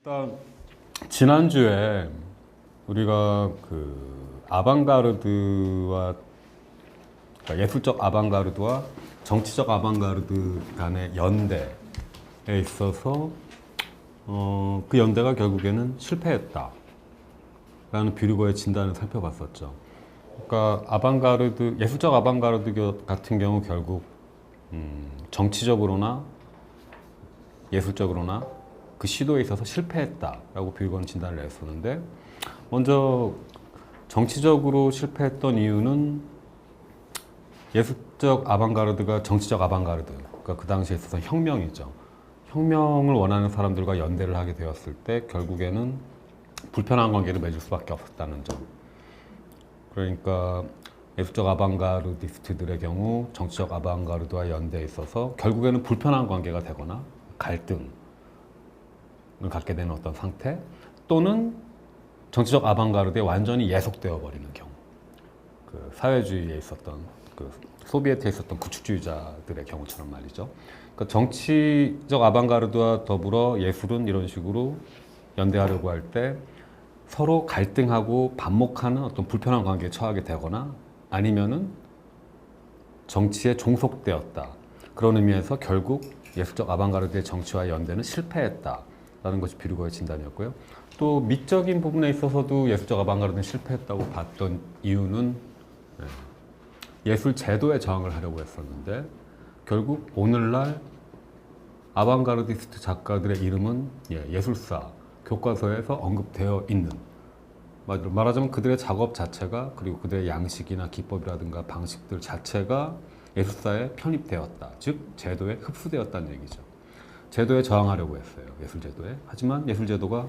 일단 지난주에 우리가 그 아방가르드와 그러니까 예술적 아방가르드와 정치적 아방가르드 간의 연대에 있어서 그 연대가 결국에는 실패했다 라는 뷰르거의 진단을 살펴봤었죠. 그러니까 아방가르드, 예술적 아방가르드 같은 경우 결국 정치적으로나 예술적으로나 그 시도에 있어서 실패했다라고 뷰르거는 진단을 냈었는데, 먼저 정치적으로 실패했던 이유는 예술적 아방가르드가 정치적 아방가르드, 그러니까 그 당시에 있어서 혁명이죠. 혁명을 원하는 사람들과 연대를 하게 되었을 때 결국에는 불편한 관계를 맺을 수밖에 없었다는 점. 그러니까 예술적 아방가르디스트들의 경우 정치적 아방가르드와 연대에 있어서 결국에는 불편한 관계가 되거나 갈등을 갖게 되는 어떤 상태, 또는 정치적 아방가르드에 완전히 예속되어 버리는 경우, 그 사회주의에 있었던 그 소비에트에 있었던 구축주의자들의 경우처럼 말이죠. 그러니까 정치적 아방가르드와 더불어 예술은 이런 식으로 연대하려고 할 때 서로 갈등하고 반목하는 어떤 불편한 관계에 처하게 되거나 아니면은 정치에 종속되었다. 그런 의미에서 결국 예술적 아방가르드의 정치와 연대는 실패했다라는 것이 뷰르거의 진단이었고요. 또 미적인 부분에 있어서도 예술적 아방가르드는 실패했다고 봤던 이유는 예술 제도에 저항을 하려고 했었는데, 결국 오늘날 아방가르디스트 작가들의 이름은 예술사 교과서에서 언급되어 있는, 말하자면 그들의 작업 자체가, 그리고 그들의 양식이나 기법이라든가 방식들 자체가 예술사에 편입되었다, 즉 제도에 흡수되었다는 얘기죠. 제도에 저항하려고 했어요, 예술 제도에. 하지만 예술 제도가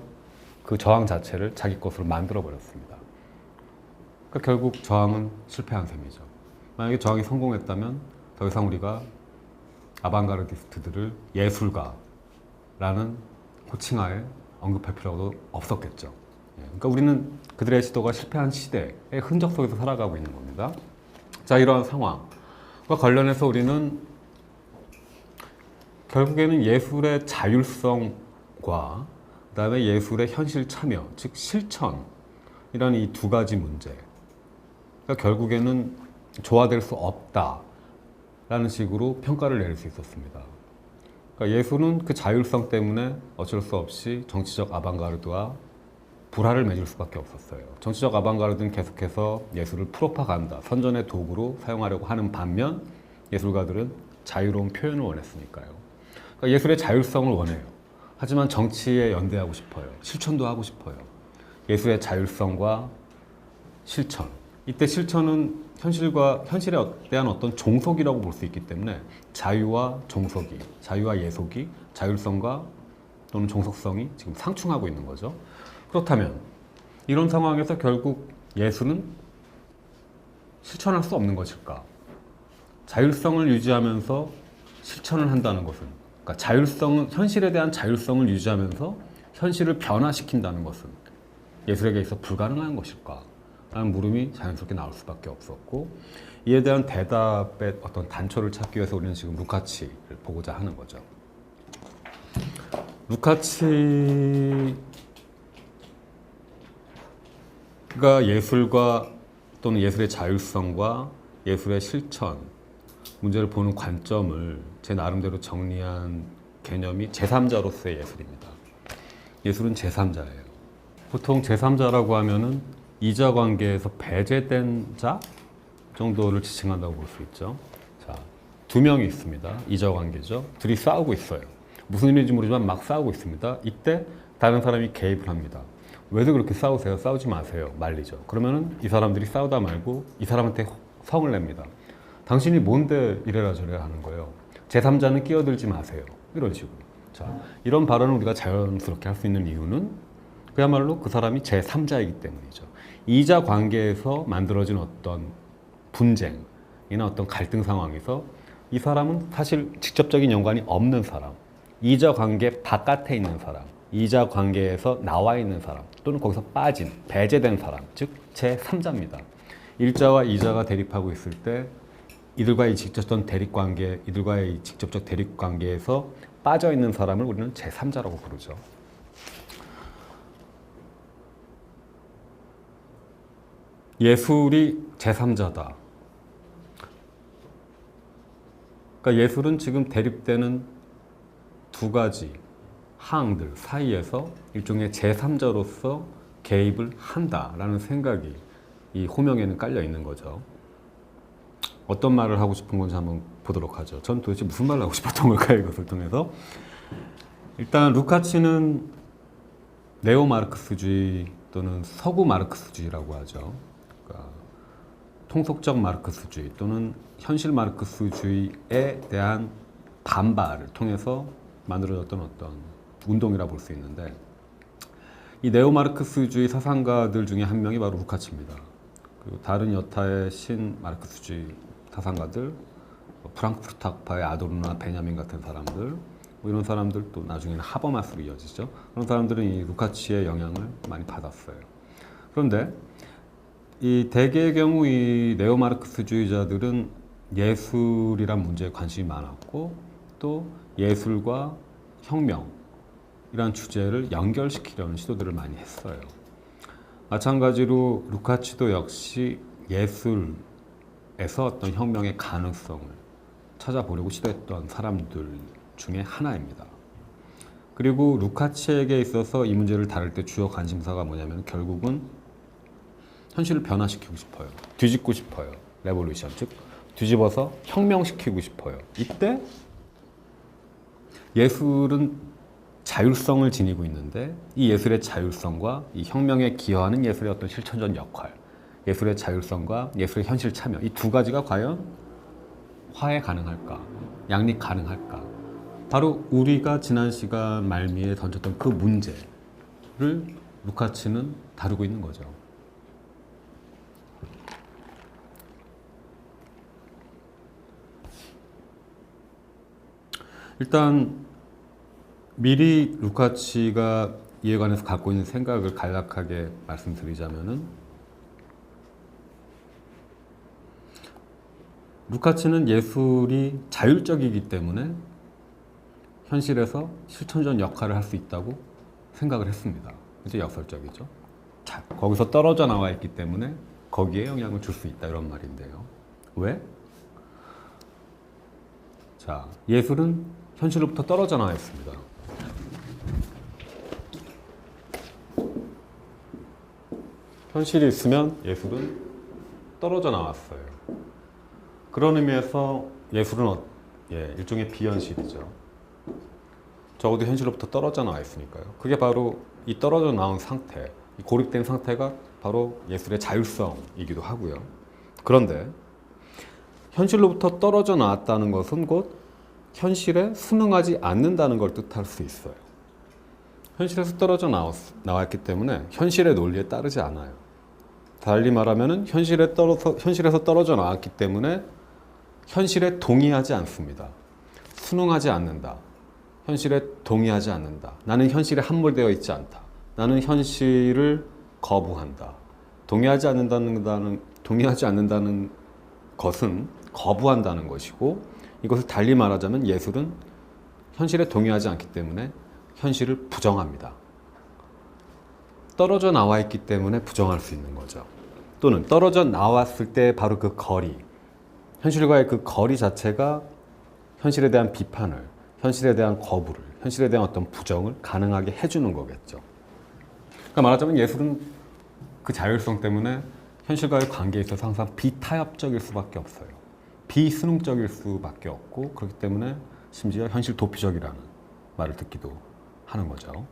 그 저항 자체를 자기 것으로 만들어 버렸습니다. 그러니까 결국 저항은 실패한 셈이죠. 만약에 저항이 성공했다면 더 이상 우리가 아방가르디스트들을 예술가라는 호칭하에 언급할 필요도 없었겠죠. 그러니까 우리는 그들의 시도가 실패한 시대의 흔적 속에서 살아가고 있는 겁니다. 자, 이러한 상황과 관련해서 우리는 결국에는 예술의 자율성과 그 다음에 예술의 현실 참여, 즉 실천이라는 이 두 가지 문제, 그러니까 결국에는 조화될 수 없다라는 식으로 평가를 내릴 수 있었습니다. 그러니까 예술은 그 자율성 때문에 어쩔 수 없이 정치적 아방가르드와 불화를 맺을 수밖에 없었어요. 정치적 아방가르드는 계속해서 예술을 프로파간다, 선전의 도구로 사용하려고 하는 반면 예술가들은 자유로운 표현을 원했으니까요. 그러니까 예술의 자율성을 원해요. 하지만 정치에 연대하고 싶어요. 실천도 하고 싶어요. 예술의 자율성과 실천. 이때 실천은 현실에 대한 어떤 종속이라고 볼 수 있기 때문에 자유와 종속이, 자유와 예속이, 자율성과 또는 종속성이 지금 상충하고 있는 거죠. 그렇다면 이런 상황에서 결국 예술은 실천할 수 없는 것일까? 자율성을 유지하면서 실천을 한다는 것은, 그러니까 자율성은, 현실에 대한 자율성을 유지하면서 현실을 변화시킨다는 것은 예술에게 있어 불가능한 것일까? 라는 물음이 자연스럽게 나올 수밖에 없었고, 이에 대한 대답의 어떤 단초를 찾기 위해서 우리는 지금 루카치를 보고자 하는 거죠. 루카치가 예술과 또는 예술의 자율성과 예술의 실천 문제를 보는 관점을 제 나름대로 정리한 개념이 제3자로서의 예술입니다. 예술은 제3자예요. 보통 제3자라고 하면은 이자 관계에서 배제된 자 정도를 지칭한다고 볼 수 있죠. 자, 두 명이 있습니다. 이자 관계죠. 둘이 싸우고 있어요. 무슨 일인지 모르지만 막 싸우고 있습니다. 이때 다른 사람이 개입을 합니다. 왜들 그렇게 싸우세요? 싸우지 마세요. 말리죠. 그러면은 이 사람들이 싸우다 말고 이 사람한테 성을 냅니다. 당신이 뭔데 이래라 저래라 하는 거예요. 제3자는 끼어들지 마세요. 이런 식으로. 자, 이런 발언을 우리가 자연스럽게 할 수 있는 이유는 그야말로 그 사람이 제3자이기 때문이죠. 이자 관계에서 만들어진 어떤 분쟁이나 어떤 갈등 상황에서 이 사람은 사실 직접적인 연관이 없는 사람, 이자 관계 바깥에 있는 사람, 이자 관계에서 나와 있는 사람, 또는 거기서 빠진, 배제된 사람, 즉 제3자입니다. 일자와 이자가 대립하고 있을 때 이들과의 직접적 대립관계에서 빠져 있는 사람을 우리는 제3자라고 부르죠. 예술이 제3자다. 그러니까 예술은 지금 대립되는 두 가지 항들 사이에서 일종의 제3자로서 개입을 한다라는 생각이 이 호명에는 깔려 있는 거죠. 어떤 말을 하고 싶은 건지 한번 보도록 하죠. 전 도대체 무슨 말을 하고 싶었던 걸까요? 이것을 통해서. 일단 루카치는 네오 마르크스주의 또는 서구 마르크스주의라고 하죠. 그러니까 통속적 마르크스주의 또는 현실 마르크스주의에 대한 반발을 통해서 만들어졌던 어떤 운동이라 볼 수 있는데, 이 네오 마르크스주의 사상가들 중에 한 명이 바로 루카치입니다. 그리고 다른 여타의 신 마르크스주의 사상가들, 프랑크푸르트 학파의 아도르나 베냐민 같은 사람들, 이런 사람들, 또 나중에는 하버마스로 이어지죠. 그런 사람들은 이 루카치의 영향을 많이 받았어요. 그런데 이 대개의 경우 이 네오 마르크스주의자들은 예술이란 문제에 관심이 많았고, 또 예술과 혁명이란 주제를 연결시키려는 시도들을 많이 했어요. 마찬가지로 루카치도 역시 예술에서 어떤 혁명의 가능성을 찾아보려고 시도했던 사람들 중에 하나입니다. 그리고 루카치에게 있어서 이 문제를 다룰 때 주요 관심사가 뭐냐면 결국은 현실을 변화시키고 싶어요. 뒤집고 싶어요. 레볼루션, 즉 뒤집어서 혁명시키고 싶어요. 이때 예술은 자율성을 지니고 있는데, 이 예술의 자율성과 이 혁명에 기여하는 예술의 어떤 실천적 역할, 예술의 자율성과 예술의 현실 참여, 이 두 가지가 과연 화해 가능할까? 양립 가능할까? 바로 우리가 지난 시간 말미에 던졌던 그 문제를 루카치는 다루고 있는 거죠. 일단 미리 루카치가 이에 관해서 갖고 있는 생각을 간략하게 말씀드리자면은, 루카치는 예술이 자율적이기 때문에 현실에서 실천적 역할을 할 수 있다고 생각을 했습니다. 이제 역설적이죠. 자, 거기서 떨어져 나와 있기 때문에 거기에 영향을 줄 수 있다, 이런 말인데요. 왜? 자, 예술은 현실로부터 떨어져 나와 있습니다. 현실이 있으면 예술은 떨어져 나왔어요. 그런 의미에서 예술은 일종의 비현실이죠. 적어도 현실로부터 떨어져 나와 있으니까요. 그게 바로 이 떨어져 나온 상태, 이 고립된 상태가 바로 예술의 자율성이기도 하고요. 그런데 현실로부터 떨어져 나왔다는 것은 곧 현실에 순응하지 않는다는 걸 뜻할 수 있어요. 현실에서 떨어져 나왔기 때문에 현실의 논리에 따르지 않아요. 달리 말하면 현실에서 떨어져 나왔기 때문에 현실에 동의하지 않습니다. 순응하지 않는다. 현실에 동의하지 않는다. 나는 현실에 함몰되어 있지 않다. 나는 현실을 거부한다. 동의하지 않는다는 것은 거부한다는 것이고, 이것을 달리 말하자면 예술은 현실에 동의하지 않기 때문에 현실을 부정합니다. 떨어져 나와 있기 때문에 부정할 수 있는 거죠. 또는 떨어져 나왔을 때 바로 그 거리, 현실과의 그 거리 자체가 현실에 대한 비판을, 현실에 대한 거부를, 현실에 대한 어떤 부정을 가능하게 해주는 거겠죠. 그러니까 말하자면 예술은 그 자율성 때문에 현실과의 관계에 있어서 항상 비타협적일 수밖에 없어요. 비순응적일 수밖에 없고, 그렇기 때문에 심지어 현실 도피적이라는 말을 듣기도 하는 거죠.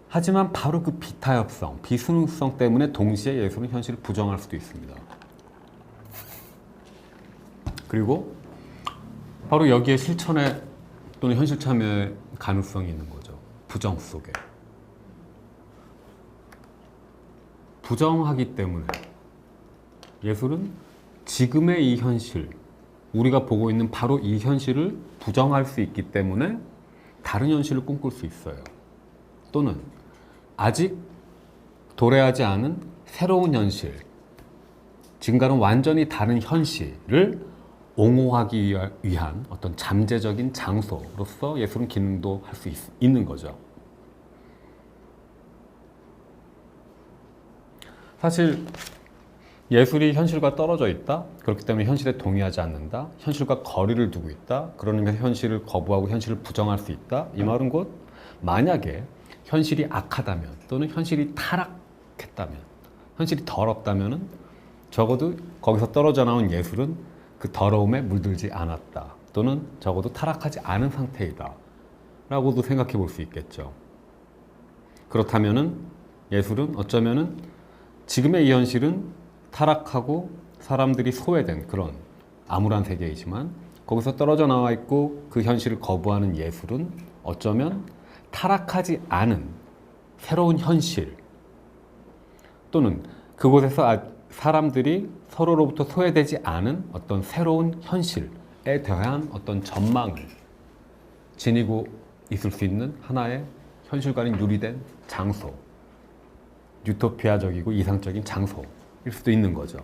하지만 바로 그 비타협성, 비순응성 때문에 동시에 예술은 현실을 부정할 수도 있습니다. 그리고 바로 여기에 실천의 또는 현실 참여의 가능성이 있는 거죠. 부정 속에. 부정하기 때문에 예술은 지금의 이 현실, 우리가 보고 있는 바로 이 현실을 부정할 수 있기 때문에 다른 현실을 꿈꿀 수 있어요. 또는 아직 도래하지 않은 새로운 현실, 지금과는 완전히 다른 현실을 옹호하기 위한 어떤 잠재적인 장소로서 예술은 기능도 할 수 있는 거죠. 사실 예술이 현실과 떨어져 있다. 그렇기 때문에 현실에 동의하지 않는다. 현실과 거리를 두고 있다. 그러는 게 현실을 거부하고 현실을 부정할 수 있다. 이 말은 곧 만약에 현실이 악하다면 또는 현실이 타락했다면, 현실이 더럽다면은 적어도 거기서 떨어져 나온 예술은 그 더러움에 물들지 않았다. 또는 적어도 타락하지 않은 상태이다. 라고도 생각해 볼 수 있겠죠. 그렇다면은 예술은 어쩌면은 지금의 이 현실은 타락하고 사람들이 소외된 그런 암울한 세계이지만 거기서 떨어져 나와 있고 그 현실을 거부하는 예술은 어쩌면 타락하지 않은 새로운 현실 또는 그곳에서 사람들이 서로로부터 소외되지 않은 어떤 새로운 현실에 대한 어떤 전망을 지니고 있을 수 있는 하나의 현실과는 유리된 장소, 유토피아적이고 이상적인 장소일 수도 있는 거죠.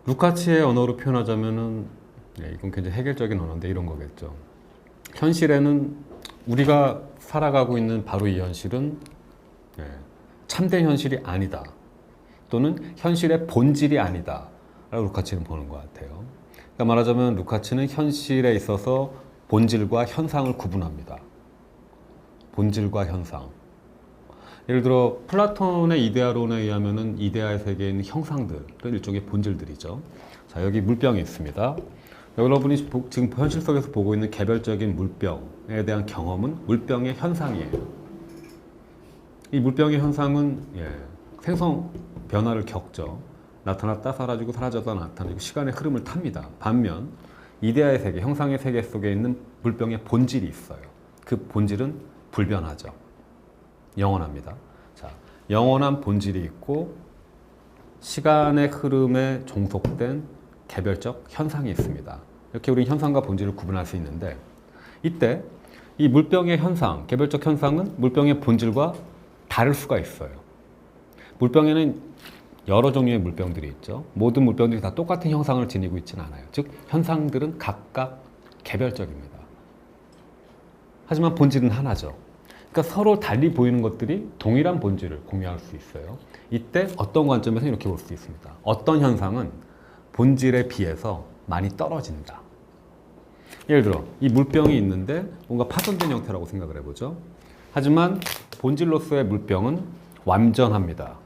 루카치의 언어로 표현하자면은 이건 굉장히 해결적인 언어인데 이런 거겠죠. 현실에는 우리가 살아가고 있는 바로 이 현실은 참된 현실이 아니다. 또는 현실의 본질이 아니다. 라고 루카치는 보는 것 같아요. 그러니까 말하자면 루카치는 현실에 있어서 본질과 현상을 구분합니다. 본질과 현상. 예를 들어 플라톤의 이데아론에 의하면은 이데아의 세계에 있는 형상들은 일종의 본질들이죠. 자, 여기 물병이 있습니다. 여러분이 지금 현실 속에서 보고 있는 개별적인 물병에 대한 경험은 물병의 현상이에요. 이 물병의 현상은 생성 변화를 겪죠. 나타났다 사라지고 사라졌다 나타나고 시간의 흐름을 탑니다. 반면 이데아의 세계, 형상의 세계 속에 있는 물병의 본질이 있어요. 그 본질은 불변하죠. 영원합니다. 자, 영원한 본질이 있고 시간의 흐름에 종속된 개별적 현상이 있습니다. 이렇게 우리는 현상과 본질을 구분할 수 있는데 이때 이 물병의 현상, 개별적 현상은 물병의 본질과 다를 수가 있어요. 물병에는 여러 종류의 물병들이 있죠. 모든 물병들이 다 똑같은 형상을 지니고 있지는 않아요. 즉 현상들은 각각 개별적입니다. 하지만 본질은 하나죠. 그러니까 서로 달리 보이는 것들이 동일한 본질을 공유할 수 있어요. 이때 어떤 관점에서 이렇게 볼 수 있습니다. 어떤 현상은 본질에 비해서 많이 떨어진다. 예를 들어 이 물병이 있는데 뭔가 파손된 형태라고 생각을 해보죠. 하지만 본질로서의 물병은 완전합니다.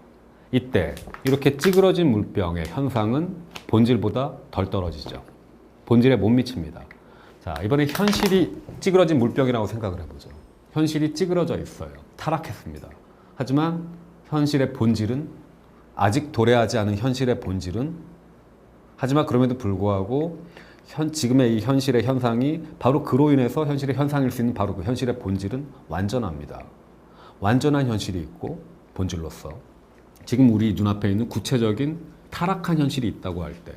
이때 이렇게 찌그러진 물병의 현상은 본질보다 덜 떨어지죠. 본질에 못 미칩니다. 자, 이번에 현실이 찌그러진 물병이라고 생각을 해보죠. 현실이 찌그러져 있어요. 타락했습니다. 하지만 현실의 본질은 아직 도래하지 않은 현실의 본질은 하지만 그럼에도 불구하고 지금의 이 현실의 현상이 바로 그로 인해서 현실의 현상일 수 있는 바로 그 현실의 본질은 완전합니다. 완전한 현실이 있고 본질로서 지금 우리 눈앞에 있는 구체적인 타락한 현실이 있다고 할 때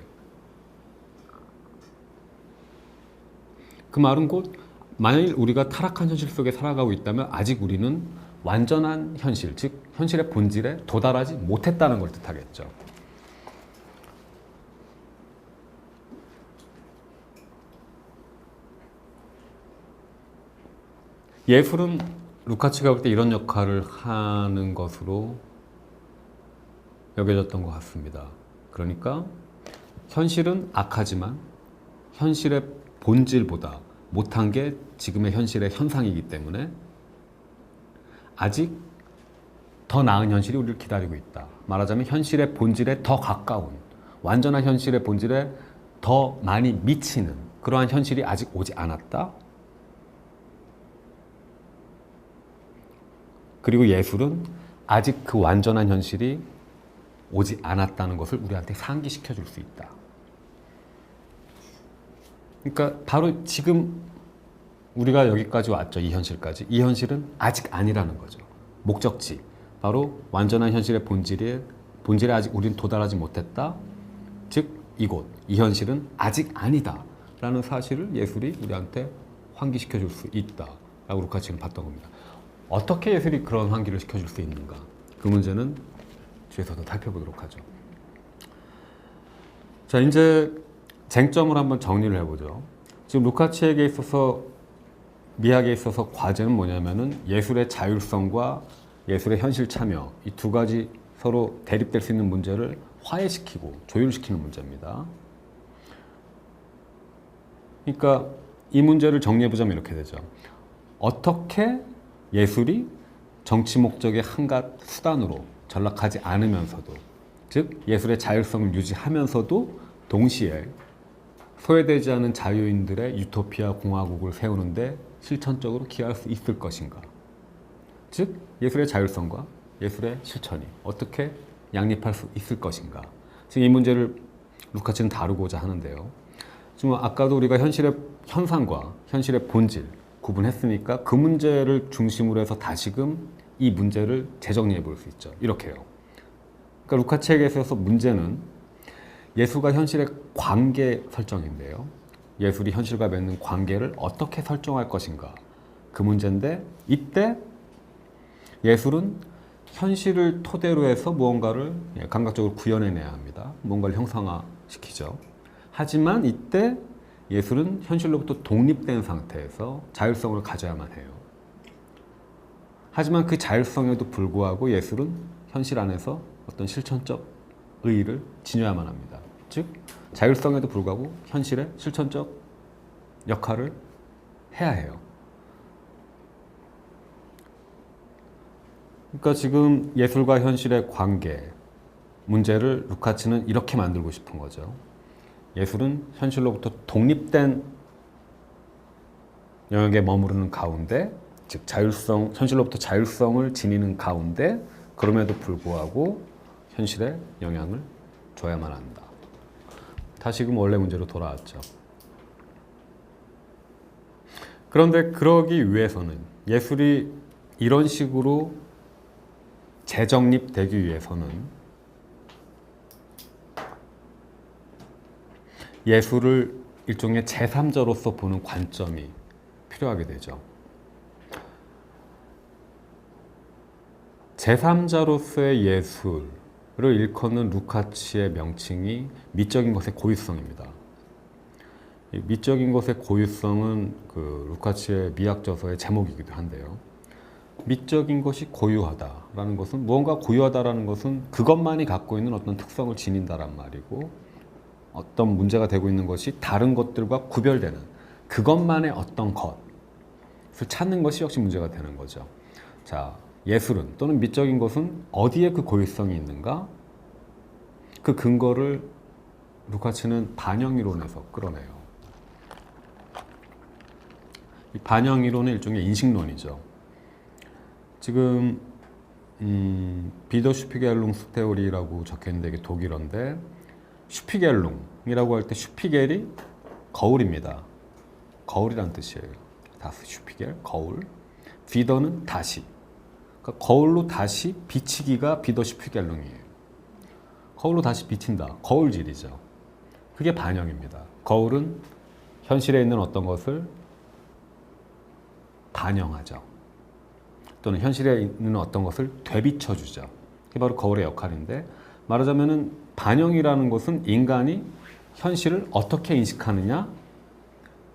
그 말은 곧 만일 우리가 타락한 현실 속에 살아가고 있다면 아직 우리는 완전한 현실, 즉 현실의 본질에 도달하지 못했다는 걸 뜻하겠죠. 예술은 루카치가 볼 때 이런 역할을 하는 것으로 여겨졌던 것 같습니다. 그러니까 현실은 악하지만 현실의 본질보다 못한 게 지금의 현실의 현상이기 때문에 아직 더 나은 현실이 우리를 기다리고 있다. 말하자면 현실의 본질에 더 가까운 완전한 현실의 본질에 더 많이 미치는 그러한 현실이 아직 오지 않았다. 그리고 예술은 아직 그 완전한 현실이 오지 않았다는 것을 우리한테 상기시켜 줄 수 있다. 그러니까 바로 지금 우리가 여기까지 왔죠. 이 현실까지. 이 현실은 아직 아니라는 거죠. 목적지. 바로 완전한 현실의 본질에 아직 우리는 도달하지 못했다. 즉 이곳, 이 현실은 아직 아니다. 라는 사실을 예술이 우리한테 환기시켜 줄 수 있다. 라고 루카치는 봤던 겁니다. 어떻게 예술이 그런 환기를 시켜줄 수 있는가? 그 문제는 뒤에서 더 살펴보도록 하죠. 자, 이제 쟁점을 한번 정리를 해보죠. 지금 루카치에게 있어서 미학에 있어서 과제는 뭐냐면은 예술의 자율성과 예술의 현실 참여, 이 두 가지 서로 대립될 수 있는 문제를 화해시키고 조율시키는 문제입니다. 그러니까 이 문제를 정리해보자면 이렇게 되죠. 어떻게 예술이 정치 목적의 한갓 수단으로 전락하지 않으면서도, 즉 예술의 자율성을 유지하면서도 동시에 소외되지 않은 자유인들의 유토피아 공화국을 세우는데 실천적으로 기여할 수 있을 것인가. 즉 예술의 자율성과 예술의 실천이 어떻게 양립할 수 있을 것인가. 지금 이 문제를 루카치는 다루고자 하는데요. 지금 아까도 우리가 현실의 현상과 현실의 본질 구분했으니까 그 문제를 중심으로 해서 다시금 이 문제를 재정리해 볼 수 있죠. 이렇게요. 그러니까 루카치에게 있어서 문제는 예술과 현실의 관계 설정인데요. 예술이 현실과 맺는 관계를 어떻게 설정할 것인가. 그 문제인데 이때 예술은 현실을 토대로 해서 무언가를 감각적으로 구현해내야 합니다. 무언가를 형상화시키죠. 하지만 이때 예술은 현실로부터 독립된 상태에서 자율성을 가져야만 해요. 하지만 그 자율성에도 불구하고 예술은 현실 안에서 어떤 실천적 의의를 지녀야만 합니다. 즉 자율성에도 불구하고 현실의 실천적 역할을 해야 해요. 그러니까 지금 예술과 현실의 관계 문제를 루카치는 이렇게 만들고 싶은 거죠. 예술은 현실로부터 독립된 영역에 머무르는 가운데, 즉 자율성, 현실로부터 자율성을 지니는 가운데 그럼에도 불구하고 현실에 영향을 줘야만 한다. 다시금 원래 문제로 돌아왔죠. 그런데 그러기 위해서는 예술이 이런 식으로 재정립되기 위해서는 예술을 일종의 제3자로서 보는 관점이 필요하게 되죠. 제3자로서의 예술을 일컫는 루카치의 명칭이 미적인 것의 고유성입니다. 이 미적인 것의 고유성은 그 루카치의 미학저서의 제목이기도 한데요. 미적인 것이 고유하다라는 것은, 무언가 고유하다라는 것은 그것만이 갖고 있는 어떤 특성을 지닌다란 말이고, 어떤 문제가 되고 있는 것이 다른 것들과 구별되는 그것만의 어떤 것을 찾는 것이 역시 문제가 되는 거죠. 자, 예술은 또는 미적인 것은 어디에 그 고유성이 있는가? 그 근거를 루카치는 반영이론에서 끌어내요. 이 반영이론은 일종의 인식론이죠. 지금 비더 슈피겔룽스테오리라고 적혀있는데 이게 독일어인데, 슈피겔룽이라고 할 때 슈피겔이 거울입니다. 거울이란 뜻이에요. 다스 슈피겔, 거울. 비더는 다시. 그러니까 거울로 다시 비치기가 비더 슈피겔룽이에요. 거울로 다시 비친다. 거울질이죠. 그게 반영입니다. 거울은 현실에 있는 어떤 것을 반영하죠. 또는 현실에 있는 어떤 것을 되비춰주죠. 그게 바로 거울의 역할인데, 말하자면은 반영이라는 것은 인간이 현실을 어떻게 인식하느냐,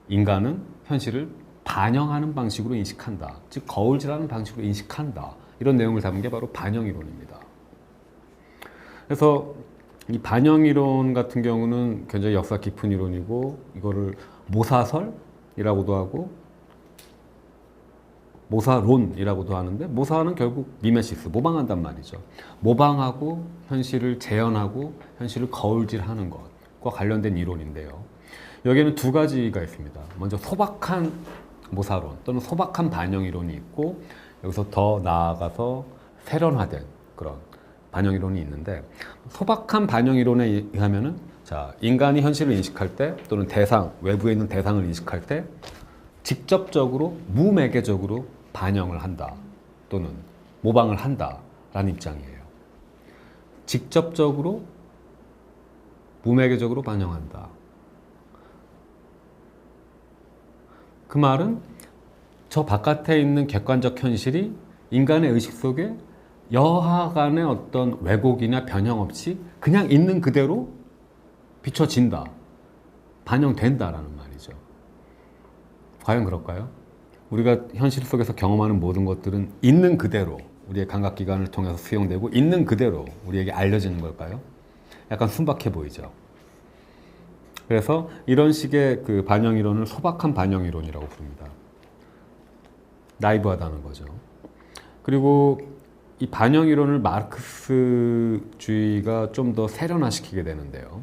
인간은 현실을 반영하는 방식으로 인식한다. 즉 거울질하는 방식으로 인식한다. 이런 내용을 담은 게 바로 반영이론입니다. 그래서 이 반영이론 같은 경우는 굉장히 역사 깊은 이론이고, 이거를 모사설이라고도 하고 모사론이라고도 하는데, 모사는 결국 미메시스, 모방한단 말이죠. 모방하고 현실을 재현하고 현실을 거울질하는 것과 관련된 이론인데요. 여기에는 두 가지가 있습니다. 먼저 소박한 모사론 또는 소박한 반영이론이 있고, 여기서 더 나아가서 세련화된 그런 반영이론이 있는데, 소박한 반영이론에 의하면은, 자, 인간이 현실을 인식할 때 또는 대상, 외부에 있는 대상을 인식할 때 직접적으로 무매개적으로 반영을 한다 또는 모방을 한다라는 입장이에요. 직접적으로 무매개적으로 반영한다. 그 말은 저 바깥에 있는 객관적 현실이 인간의 의식 속에 여하간의 어떤 왜곡이나 변형 없이 그냥 있는 그대로 비춰진다, 반영된다라는 말이죠. 과연 그럴까요? 우리가 현실 속에서 경험하는 모든 것들은 있는 그대로 우리의 감각기관을 통해서 수용되고 있는 그대로 우리에게 알려지는 걸까요? 약간 순박해 보이죠. 그래서 이런 식의 그 반영이론을 소박한 반영이론이라고 부릅니다. 나이브하다는 거죠. 그리고 이 반영이론을 마르크스주의가 좀 더 세련화시키게 되는데요.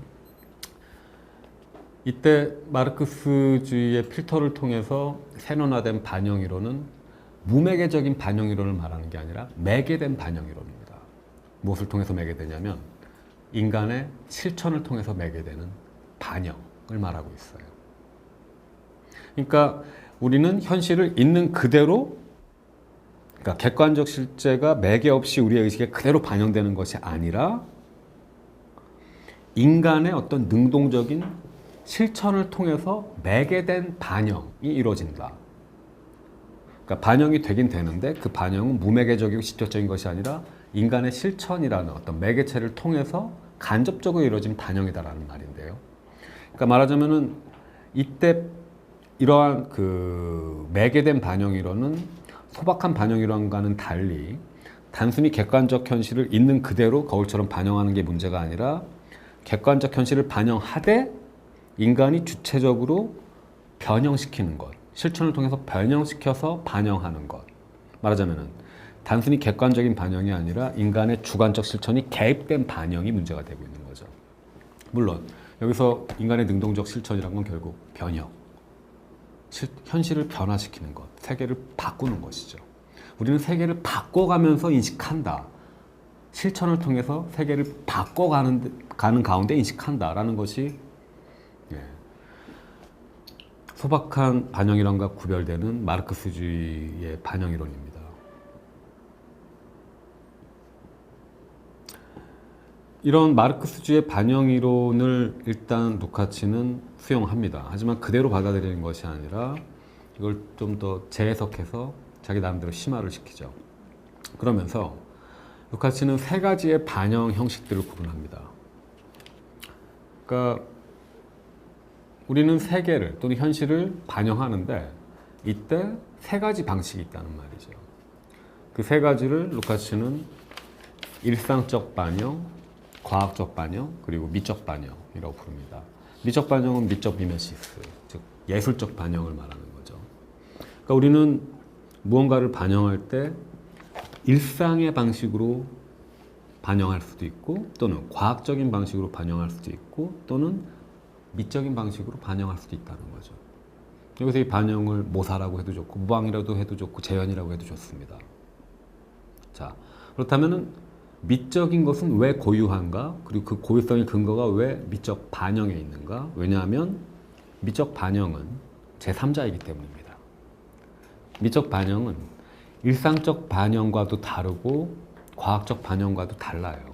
이때 마르크스주의의 필터를 통해서 세련화된 반영이론은 무매개적인 반영이론을 말하는 게 아니라 매개된 반영이론입니다. 무엇을 통해서 매개되냐면 인간의 실천을 통해서 매개되는 반영을 말하고 있어요. 그러니까 우리는 현실을 있는 그대로, 그러니까 객관적 실제가 매개 없이 우리의 의식에 그대로 반영되는 것이 아니라 인간의 어떤 능동적인 실천을 통해서 매개된 반영이 이루어진다. 그러니까 반영이 되긴 되는데 그 반영은 무매개적이고 직접적인 것이 아니라 인간의 실천이라는 어떤 매개체를 통해서 간접적으로 이루어진 반영이다라는 말인데요. 그러니까 말하자면은 이때 이러한 그 매개된 반영이론은 소박한 반영이론과는 달리 단순히 객관적 현실을 있는 그대로 거울처럼 반영하는 게 문제가 아니라 객관적 현실을 반영하되 인간이 주체적으로 변형시키는 것, 실천을 통해서 변형시켜서 반영하는 것. 말하자면은 단순히 객관적인 반영이 아니라 인간의 주관적 실천이 개입된 반영이 문제가 되고 있는 거죠. 물론 여기서 인간의 능동적 실천이란 건 결국 변형, 현실을 변화시키는 것, 세계를 바꾸는 것이죠. 우리는 세계를 바꿔가면서 인식한다. 실천을 통해서 세계를 바꿔가는 가운데 인식한다라는 것이 소박한 반영이론과 구별되는 마르크스주의의 반영이론입니다. 이런 마르크스주의의 반영이론을 일단 루카치는 수용합니다. 하지만 그대로 받아들이는 것이 아니라 이걸 좀 더 재해석해서 자기 나름대로 심화를 시키죠. 그러면서 루카치는 세 가지의 반영 형식들을 구분합니다. 그러니까 우리는 세계를 또는 현실을 반영하는데 이때 세 가지 방식이 있다는 말이죠. 그 세 가지를 루카치는 일상적 반영, 과학적 반영, 그리고 미적 반영이라고 부릅니다. 미적 반영은 미적 미메시스, 즉 예술적 반영을 말하는 거죠. 그러니까 우리는 무언가를 반영할 때 일상의 방식으로 반영할 수도 있고 또는 과학적인 방식으로 반영할 수도 있고 또는 미적인 방식으로 반영할 수도 있다는 거죠. 여기서 이 반영을 모사라고 해도 좋고 무방이라도 해도 좋고 재현이라고 해도 좋습니다. 자, 그렇다면은 미적인 것은 왜 고유한가? 그리고 그 고유성의 근거가 왜 미적 반영에 있는가? 왜냐하면 미적 반영은 제3자이기 때문입니다. 미적 반영은 일상적 반영과도 다르고 과학적 반영과도 달라요.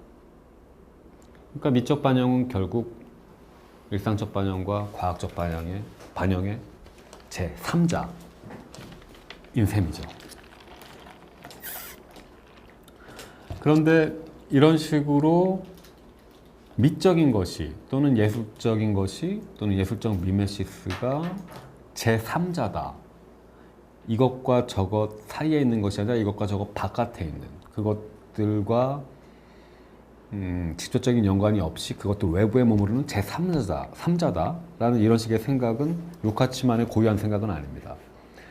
그러니까 미적 반영은 결국 일상적 반영과 과학적 반영의 제3자인 셈이죠. 그런데 이런 식으로 미적인 것이 또는 예술적인 것이 또는 예술적 미메시스가 제3자다. 이것과 저것 사이에 있는 것이 아니라 이것과 저것 바깥에 있는 그것들과 직접적인 연관이 없이 그것들 외부에 머무르는 제3자다라는 이런 식의 생각은 루카치만의 고유한 생각은 아닙니다.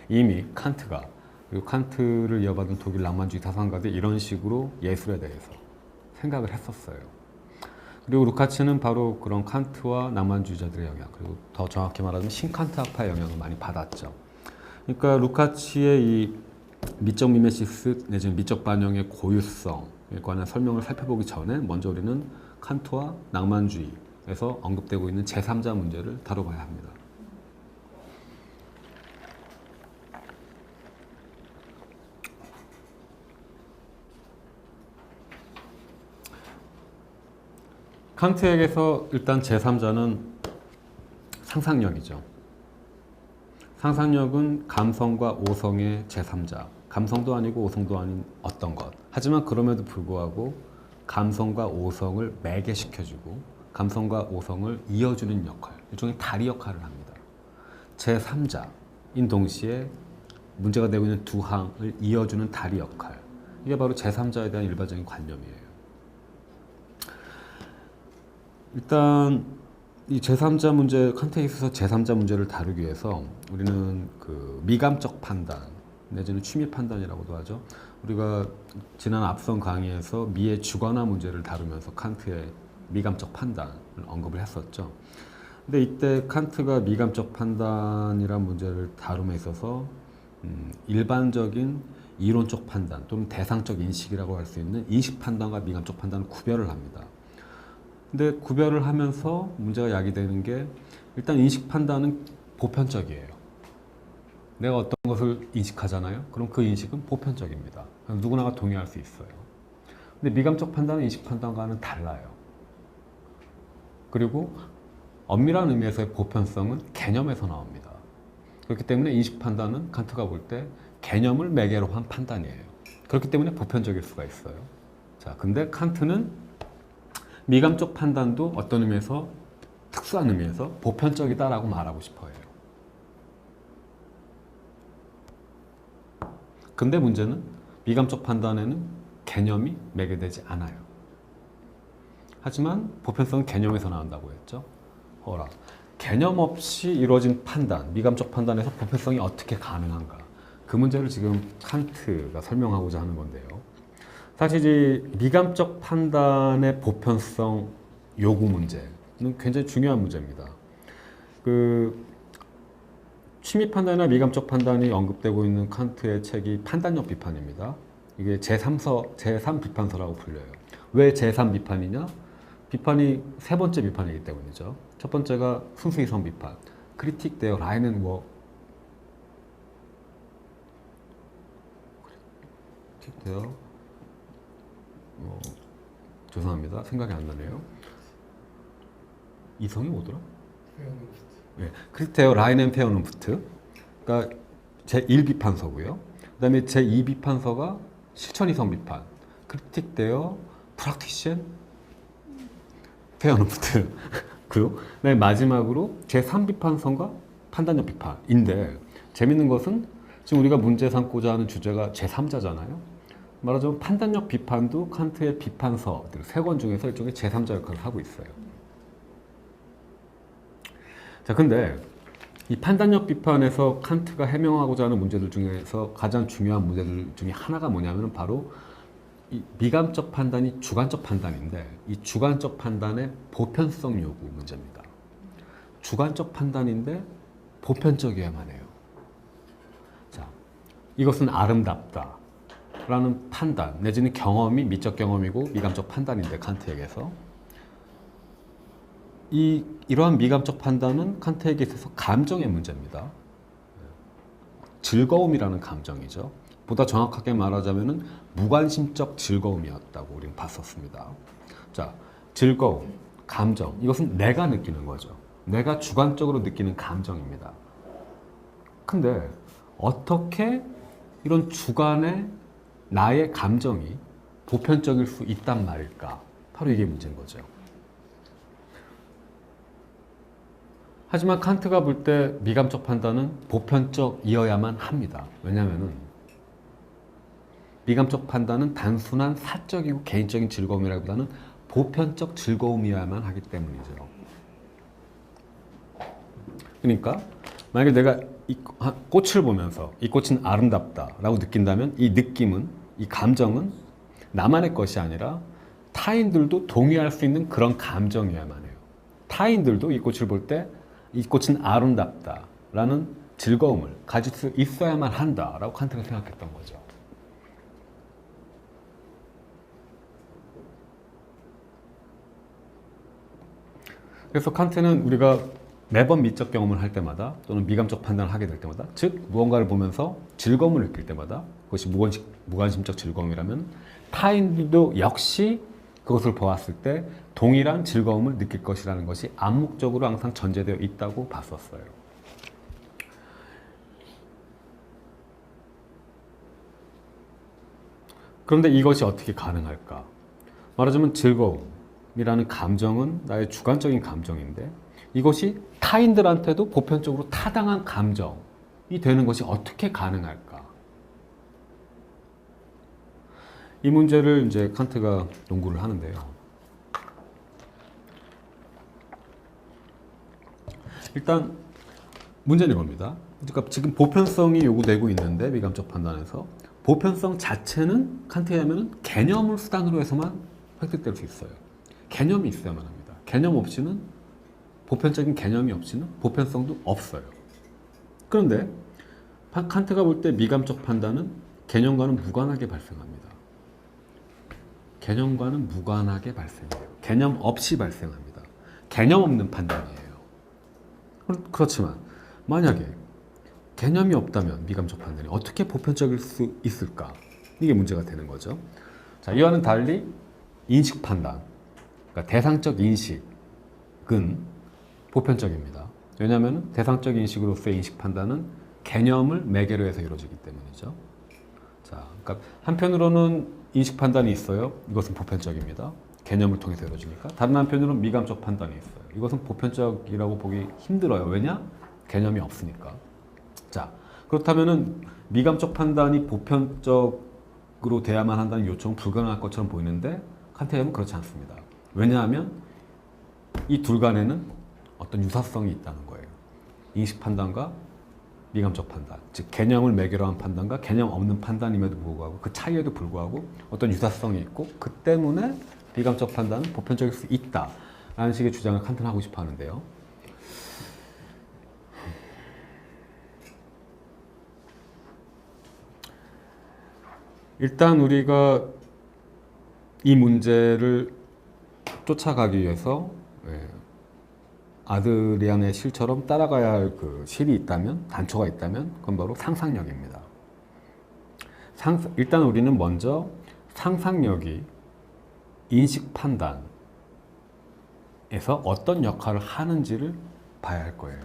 이미 칸트가 그리고 칸트를 이어받은 독일 낭만주의 사상가들이 이런 식으로 예술에 대해서 생각을 했었어요. 그리고 루카치는 바로 그런 칸트와 낭만주의자들의 영향, 그리고 더 정확히 말하면 신칸트학파의 영향을 많이 받았죠. 그러니까 루카치의 이 미적 미메시스 내지는 미적 반영의 고유성에 관한 설명을 살펴보기 전에 먼저 우리는 칸트와 낭만주의에서 언급되고 있는 제3자 문제를 다뤄봐야 합니다. 칸트에게서 일단 제3자는 상상력이죠. 상상력은 감성과 오성의 제3자. 감성도 아니고 오성도 아닌 어떤 것. 하지만 그럼에도 불구하고 감성과 오성을 매개시켜주고 감성과 오성을 이어주는 역할. 일종의 다리 역할을 합니다. 제3자인 동시에 문제가 되고 있는 두 항을 이어주는 다리 역할. 이게 바로 제3자에 대한 일반적인 관념이에요. 일단 이 제3자 문제, 칸트에 있어서 제3자 문제를 다루기 위해서 우리는 그 미감적 판단 내지는 취미 판단이라고도 하죠. 우리가 지난 앞선 강의에서 미의 주관화 문제를 다루면서 칸트의 미감적 판단을 언급을 했었죠. 근데 이때 칸트가 미감적 판단이란 문제를 다룸에 있어서 일반적인 이론적 판단 또는 대상적 인식이라고 할 수 있는 인식 판단과 미감적 판단을 구별을 합니다. 근데 구별을 하면서 문제가 야기되는 게 일단 인식 판단은 보편적이에요. 내가 어떤 것을 인식하잖아요. 그럼 그 인식은 보편적입니다. 누구나가 동의할 수 있어요. 근데 미감적 판단은 인식 판단과는 달라요. 그리고 엄밀한 의미에서의 보편성은 개념에서 나옵니다. 그렇기 때문에 인식 판단은 칸트가 볼 때 개념을 매개로 한 판단이에요. 그렇기 때문에 보편적일 수가 있어요. 자, 근데 칸트는 미감적 판단도 어떤 의미에서 특수한 의미에서 보편적이다라고 말하고 싶어 해요. 근데 문제는 미감적 판단에는 개념이 매개되지 않아요. 하지만 보편성은 개념에서 나온다고 했죠. 어라, 개념 없이 이루어진 판단, 미감적 판단에서 보편성이 어떻게 가능한가? 그 문제를 지금 칸트가 설명하고자 하는 건데요. 사실 이 미감적 판단의 보편성 요구 문제는 굉장히 중요한 문제입니다. 그 취미 판단이나 미감적 판단이 언급되고 있는 칸트의 책이 판단력 비판입니다. 이게 제3 비판서라고 불려요. 왜 제3 비판이냐? 비판이 세 번째 비판이기 때문이죠. 첫 번째가 순수이성 비판, 크리틱 데어 라인은 크리틱 데어 죄송합니다. 생각이 안 나네요. 이성이 뭐더라? 네, 크리테어 라인앤 페어눈프트. 그러니까 제1비판서고요. 그 다음에 제2비판서가 실천이성 비판. 크리틱 데어 프락티션 페어눈프트. 그리고 마지막으로 제3비판서가 판단력 비판인데 재밌는 것은 지금 우리가 문제 삼고자 하는 주제가 제3자잖아요. 말하자면 판단력 비판도 칸트의 비판서들 3권 중에서 일종의 제3자 역할을 하고 있어요. 자, 근데 이 판단력 비판에서 칸트가 해명하고자 하는 문제들 중에서 가장 중요한 문제들 중에 하나가 뭐냐면 바로 이 미감적 판단이 주관적 판단인데 이 주관적 판단의 보편성 요구 문제입니다. 주관적 판단인데 보편적이어야만 해요. 자, 이것은 아름답다 라는 판단 내지는 경험이 미적 경험이고 미감적 판단인데 칸트에게서 이러한 미감적 판단은 칸트에게 있어서 감정의 문제입니다. 즐거움이라는 감정이죠. 보다 정확하게 말하자면 무관심적 즐거움이었다고 우리는 봤었습니다. 자, 즐거움, 감정, 이것은 내가 느끼는 거죠. 내가 주관적으로 느끼는 감정입니다. 근데 어떻게 이런 주관의 나의 감정이 보편적일 수 있단 말일까? 바로 이게 문제인 거죠. 하지만 칸트가 볼 때 미감적 판단은 보편적이어야만 합니다. 왜냐하면 미감적 판단은 단순한 사적이고 개인적인 즐거움이라기보다는 보편적 즐거움이어야만 하기 때문이죠. 그러니까 만약에 내가 이 꽃을 보면서 이 꽃은 아름답다라고 느낀다면 이 느낌은, 이 감정은 나만의 것이 아니라 타인들도 동의할 수 있는 그런 감정이어야만 해요. 타인들도 이 꽃을 볼 때 이 꽃은 아름답다라는 즐거움을 가질 수 있어야만 한다라고 칸트가 생각했던 거죠. 그래서 칸트는 우리가 매번 미적 경험을 할 때마다 또는 미감적 판단을 하게 될 때마다, 즉 무언가를 보면서 즐거움을 느낄 때마다, 그것이 무관심적 즐거움이라면 타인들도 역시 그것을 보았을 때 동일한 즐거움을 느낄 것이라는 것이 암묵적으로 항상 전제되어 있다고 봤었어요. 그런데 이것이 어떻게 가능할까? 말하자면 즐거움이라는 감정은 나의 주관적인 감정인데 이것이 타인들한테도 보편적으로 타당한 감정이 되는 것이 어떻게 가능할까? 이 문제를 이제 칸트가 연구를 하는데요. 일단 문제는 이겁니다. 그러니까 지금 보편성이 요구되고 있는데 미감적 판단에서 보편성 자체는 칸트에 의하면 개념을 수단으로 해서만 획득될 수 있어요. 개념이 있어야만 합니다. 개념 없이는 보편적인 개념이 없이는 보편성도 없어요. 그런데 칸트가 볼 때 미감적 판단은 개념과는 무관하게 발생합니다. 개념과는 무관하게 발생해요. 개념 없이 발생합니다. 개념 없는 판단이에요. 그렇지만 만약에 개념이 없다면 미감적 판단이 어떻게 보편적일 수 있을까? 이게 문제가 되는 거죠. 자, 이와는 달리 인식 판단, 그러니까 대상적 인식은 보편적입니다. 왜냐하면 대상적 인식으로서의 인식 판단은 개념을 매개로 해서 이루어지기 때문이죠. 자, 그러니까 한편으로는 인식 판단이 있어요. 이것은 보편적입니다. 개념을 통해서 이루어지니까. 다른 한편으로는 미감적 판단이 있어요. 이것은 보편적이라고 보기 힘들어요. 왜냐? 개념이 없으니까. 자, 그렇다면은 미감적 판단이 보편적으로 돼야만 한다는 요청은 불가능할 것처럼 보이는데 칸트에 의하면 그렇지 않습니다. 왜냐하면 이 둘 간에는 어떤 유사성이 있다는 거예요. 인식 판단과 미감적 판단, 즉 개념을 매개로 한 판단과 개념 없는 판단임에도 불구하고 그 차이에도 불구하고 어떤 유사성이 있고 그 때문에 미감적 판단은 보편적일 수 있다라는 식의 주장을 칸트는 하고 싶어 하는데요. 일단 우리가 이 문제를 쫓아가기 위해서 아드리안의 실처럼 따라가야 할 그 실이 있다면, 단초가 있다면 그건 바로 상상력입니다. 일단 우리는 먼저 상상력이 인식 판단에서 어떤 역할을 하는지를 봐야 할 거예요.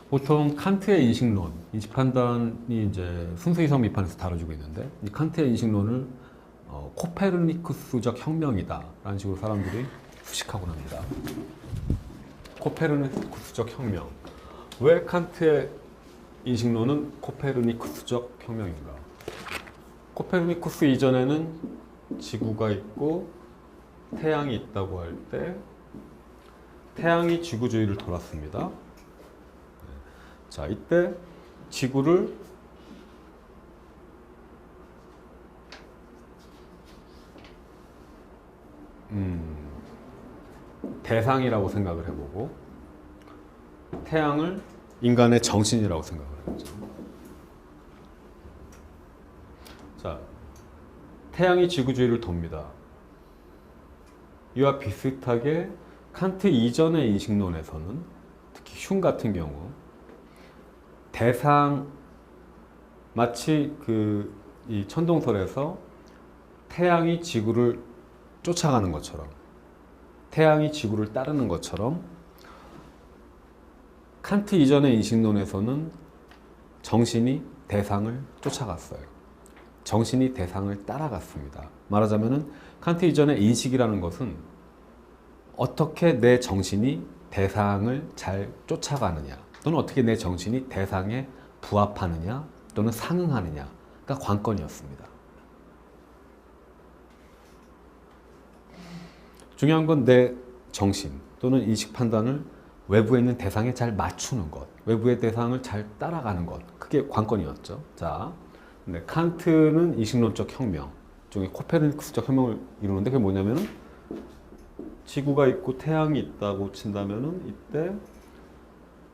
보통 칸트의 인식론, 인식 판단이 이제 순수이성 비판에서 다뤄지고 있는데 이 칸트의 인식론을 코페르니쿠스적 혁명이다라는 식으로 사람들이 수식하곤 합니다. 코페르니쿠스적 혁명. 왜 칸트의 인식론은 코페르니쿠스적 혁명인가? 코페르니쿠스 이전에는 지구가 있고 태양이 있다고 할 때 태양이 지구 주위를 돌았습니다. 자, 이때 지구를 대상이라고 생각을 해보고 태양을 인간의 정신이라고 생각을 해보죠. 자, 태양이 지구 주위를 돕니다. 이와 비슷하게 칸트 이전의 인식론에서는 특히 흉 같은 경우 대상, 마치 이 천동설에서 태양이 지구를 쫓아가는 것처럼, 태양이 지구를 따르는 것처럼 칸트 이전의 인식론에서는 정신이 대상을 쫓아갔어요. 정신이 대상을 따라갔습니다. 말하자면은 칸트 이전의 인식이라는 것은 어떻게 내 정신이 대상을 잘 쫓아가느냐, 또는 어떻게 내 정신이 대상에 부합하느냐 또는 상응하느냐가 관건이었습니다. 중요한 건 내 정신 또는 인식 판단을 외부에 있는 대상에 잘 맞추는 것, 외부의 대상을 잘 따라가는 것, 그게 관건이었죠. 자, 근데 칸트는 인식론적 혁명, 중에 코페르니쿠스적 혁명을 이루는데 그게 뭐냐면은 지구가 있고 태양이 있다고 친다면은 이때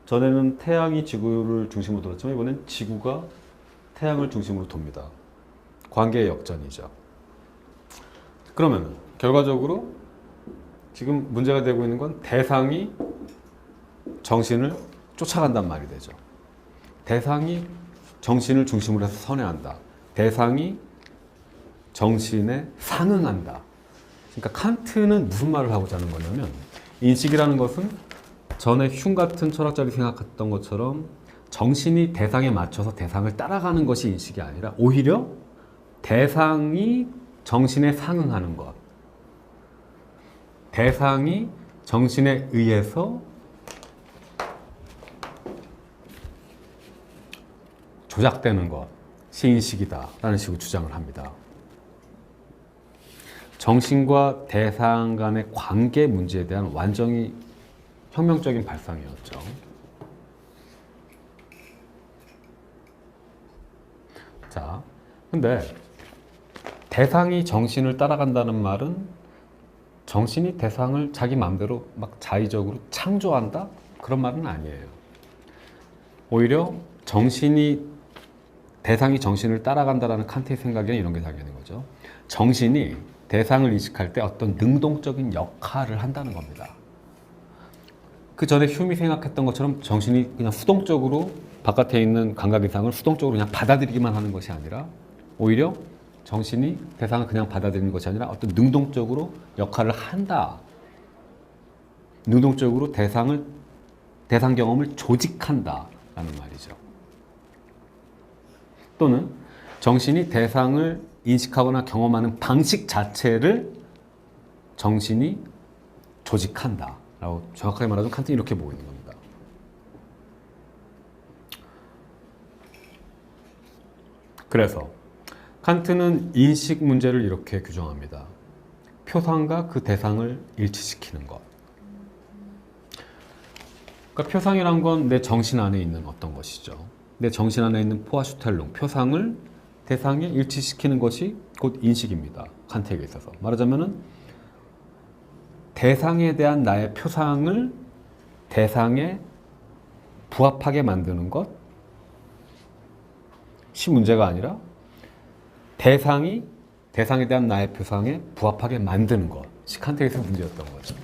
전에는 태양이 지구를 중심으로 돌았지만 이번엔 지구가 태양을 중심으로 돕니다. 관계의 역전이죠. 그러면 결과적으로 지금 문제가 되고 있는 건 대상이 정신을 쫓아간단 말이 되죠. 대상이 정신을 중심으로 해서 선회한다. 대상이 정신에 상응한다. 그러니까 칸트는 무슨 말을 하고자 하는 거냐면 인식이라는 것은 전에 흉 같은 철학자들이 생각했던 것처럼 정신이 대상에 맞춰서 대상을 따라가는 것이 인식이 아니라 오히려 대상이 정신에 상응하는 것, 대상이 정신에 의해서 조작되는 것이 인식이다라는 식으로 주장을 합니다. 정신과 대상 간의 관계 문제에 대한 완전히 혁명적인 발상이었죠. 자, 근데 대상이 정신을 따라간다는 말은 정신이 대상을 자기 마음대로 막 자의적으로 창조한다? 그런 말은 아니에요. 오히려 대상이 정신을 따라간다라는 칸트의 생각에는 이런 게 담겨있는 거죠. 정신이 대상을 인식할 때 어떤 능동적인 역할을 한다는 겁니다. 그 전에 흉이 생각했던 것처럼 정신이 그냥 수동적으로 바깥에 있는 감각 이상을 수동적으로 그냥 받아들이기만 하는 것이 아니라 오히려 정신이 대상을 그냥 받아들이는 것이 아니라 어떤 능동적으로 역할을 한다. 능동적으로 대상 경험을 조직한다 라는 말이죠. 또는 정신이 대상을 인식하거나 경험하는 방식 자체를 정신이 조직한다 라고 정확하게 말하자면 칸트는 이렇게 보고 있는 겁니다. 그래서 칸트는 인식 문제를 이렇게 규정합니다. 표상과 그 대상을 일치시키는 것. 그러니까 표상이란 건 내 정신 안에 있는 어떤 것이죠. 내 정신 안에 있는 포아슈텔룽, 표상을 대상에 일치시키는 것이 곧 인식입니다. 칸트에게 있어서. 말하자면은 대상에 대한 나의 표상을 대상에 부합하게 만드는 것이 문제가 아니라 대상에 대한 나의 표상에 부합하게 만드는 것이 칸트에서 문제였던 거죠.